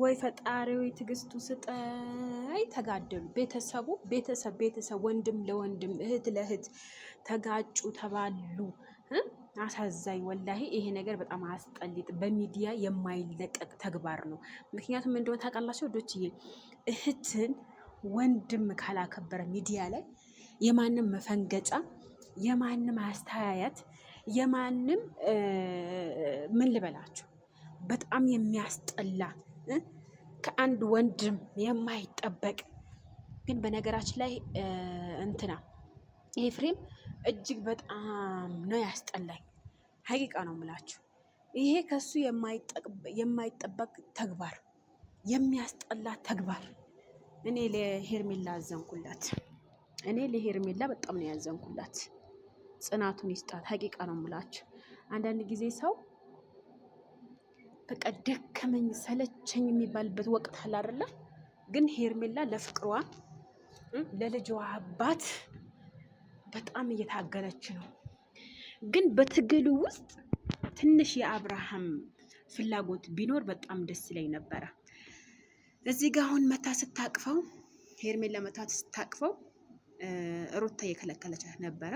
ወይ ፈጣሪው ትግስቱ ስጠይ። ተጋደሉ ቤተሰብ ወንድም ለወንድም እህት ለእህት ተጋጩ ተባሉ። አሳዛኝ ወላሂ። ይሄ ነገር በጣም አስጠሊጥ፣ በሚዲያ የማይለቀቅ ተግባር ነው። ምክንያቱም እንደሆነ ታውቃላችሁ ወዶችዬ፣ እህትን ወንድም ካላከበረ ሚዲያ ላይ የማንም መፈንገጫ፣ የማንም አስተያየት፣ የማንም ምን ልበላችሁ በጣም የሚያስጠላ ከአንድ ወንድም የማይጠበቅ ግን በነገራችን ላይ እንትና ኤፍሬም እጅግ በጣም ነው ያስጠላኝ። ሀቂቃ ነው የምላችሁ። ይሄ ከሱ የማይጠበቅ ተግባር፣ የሚያስጠላ ተግባር። እኔ ለሄርሜላ አዘንኩላት። ለሄርሜላ በጣም ነው ያዘንኩላት። ጽናቱን ይስጣት። ሀቂቃ ነው የምላችሁ። አንዳንድ ጊዜ ሰው በቃ ደከመኝ ሰለቸኝ የሚባልበት ወቅት አለ አይደለ? ግን ሄርሜላ ለፍቅሯ ለልጇ አባት በጣም እየታገለች ነው። ግን በትግሉ ውስጥ ትንሽ የአብርሃም ፍላጎት ቢኖር በጣም ደስ ይለኝ ነበረ። እዚህ ጋር አሁን መታ ስታቅፈው፣ ሄርሜላ መታ ስታቅፈው ሩታ እየከለከለቻት ነበረ።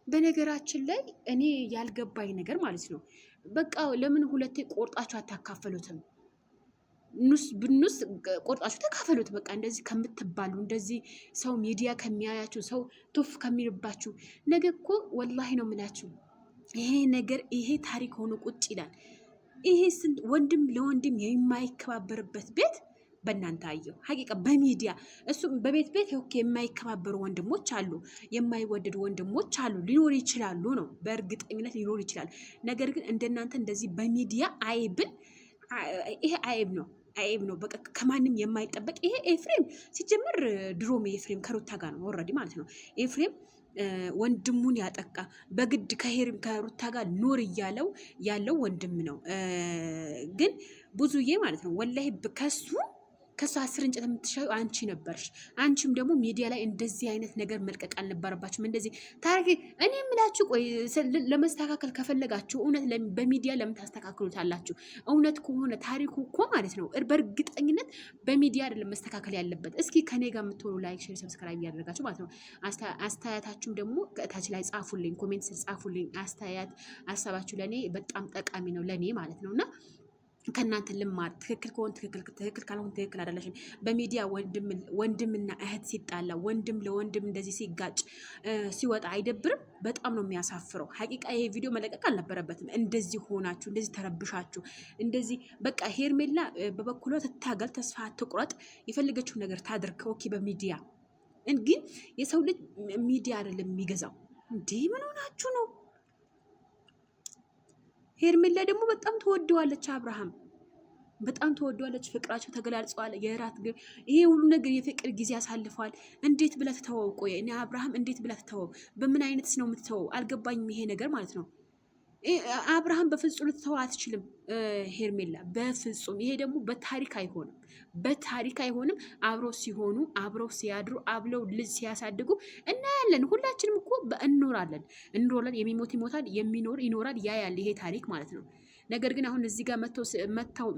በነገራችን ላይ እኔ ያልገባኝ ነገር ማለት ነው፣ በቃ ለምን ሁለቴ ቆርጣችሁ አታካፈሉትም? ብኑስ ቆርጣችሁ ተካፈሉት። በቃ እንደዚህ ከምትባሉ፣ እንደዚህ ሰው ሚዲያ ከሚያያችሁ፣ ሰው ቱፍ ከሚልባችሁ፣ ነገ እኮ ወላሂ ነው የምላችሁ ይሄ ነገር ይሄ ታሪክ ሆኖ ቁጭ ይላል። ይሄ ስንት ወንድም ለወንድም የማይከባበርበት ቤት በእናንተ አየው። ሀቂቃ በሚዲያ እሱ በቤት ኦኬ፣ የማይከባበሩ ወንድሞች አሉ፣ የማይወደዱ ወንድሞች አሉ፣ ሊኖር ይችላሉ ነው፣ በእርግጠኝነት ሊኖር ይችላል። ነገር ግን እንደናንተ እንደዚህ በሚዲያ አይብን፣ ይሄ አይብ ነው። በቃ ከማንም የማይጠበቅ ይሄ ኤፍሬም ሲጀምር ድሮም ኤፍሬም ከሩታ ጋር ነው ኦልሬዲ ማለት ነው። ኤፍሬም ወንድሙን ያጠቃ በግድ ከሩታ ጋር ኖር እያለው ያለው ወንድም ነው። ግን ብዙዬ ማለት ነው ወላሂ ከሱ 10 እንጨት የምትሻዩ አንቺ ነበርሽ። አንቺም ደግሞ ሚዲያ ላይ እንደዚህ አይነት ነገር መልቀቅ አልነበረባችሁም። እንደዚህ ታሪክ እኔ የምላችሁ ቆይ ለመስተካከል ከፈለጋችሁ እውነት በሚዲያ ለምን ታስተካክሉታላችሁ? እውነት ከሆነ ታሪኩ እኮ ማለት ነው በእርግጠኝነት በሚዲያ አይደለም መስተካከል ያለበት። እስኪ ከኔ ጋር የምትሆኑ ላይክ፣ ሼር፣ ሰብስክራይብ ያደርጋችሁ ማለት ነው። አስተያየታችሁም ደግሞ ከታች ላይ ጻፉልኝ፣ ኮሜንት ስር ጻፉልኝ። ሀሳባችሁ ለኔ በጣም ጠቃሚ ነው ለኔ ማለት ነውና ከእናንተ ልማር። ትክክል ከሆን ትክክል ካልሆን ትክክል አይደለሽም። በሚዲያ ወንድምና እህት ሲጣላ፣ ወንድም ለወንድም እንደዚህ ሲጋጭ ሲወጣ አይደብርም? በጣም ነው የሚያሳፍረው። ሀቂቃ ይሄ ቪዲዮ መለቀቅ አልነበረበትም። እንደዚህ ሆናችሁ፣ እንደዚህ ተረብሻችሁ፣ እንደዚህ በቃ ሄርሜላ በበኩሏ ትታገል፣ ተስፋ አትቁረጥ፣ የፈለገችው ነገር ታድርግ። ኦኬ በሚዲያ ግን የሰው ልጅ ሚዲያ አይደለም የሚገዛው። እንዲህ ምን ሆናችሁ ነው? ሄርሜላ ደግሞ በጣም ተወደዋለች። አብርሃም በጣም ተወደዋለች። ፍቅራቸው ተገላልጸዋል። የራት ግን ይሄ ሁሉ ነገር የፍቅር ጊዜ ያሳልፈዋል። እንዴት ብለህ ትተወው? ቆይ እኔ አብርሃም እንዴት ብለህ ትተወው? በምን አይነትስ ነው የምትተወው? አልገባኝም ይሄ ነገር ማለት ነው። አብርሃም በፍጹም ልትተው አትችልም ሄርሜላ፣ በፍጹም። ይሄ ደግሞ በታሪክ አይሆንም። አብረው ሲሆኑ፣ አብረው ሲያድሩ፣ አብረው ልጅ ሲያሳድጉ እናያለን። ሁላችንም እኮ እንኖራለን። የሚሞት ይሞታል፣ የሚኖር ይኖራል። ያያል ይሄ ታሪክ ማለት ነው። ነገር ግን አሁን እዚህ ጋር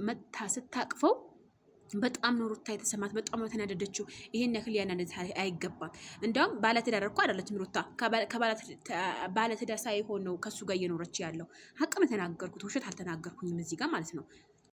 መታ ስታቅፈው በጣም ነው ሩታ የተሰማት። በጣም ነው ተናደደችው። ይሄን ያክል ያናደድ አይገባም። እንደውም ባለትዳር እኮ አይደለችም ሩታ። ባለትዳር ሳይሆን ነው ከሱ ጋር እየኖረች ያለው። ሀቅ ነው የተናገርኩት፣ ውሸት አልተናገርኩኝም እዚህ ጋር ማለት ነው።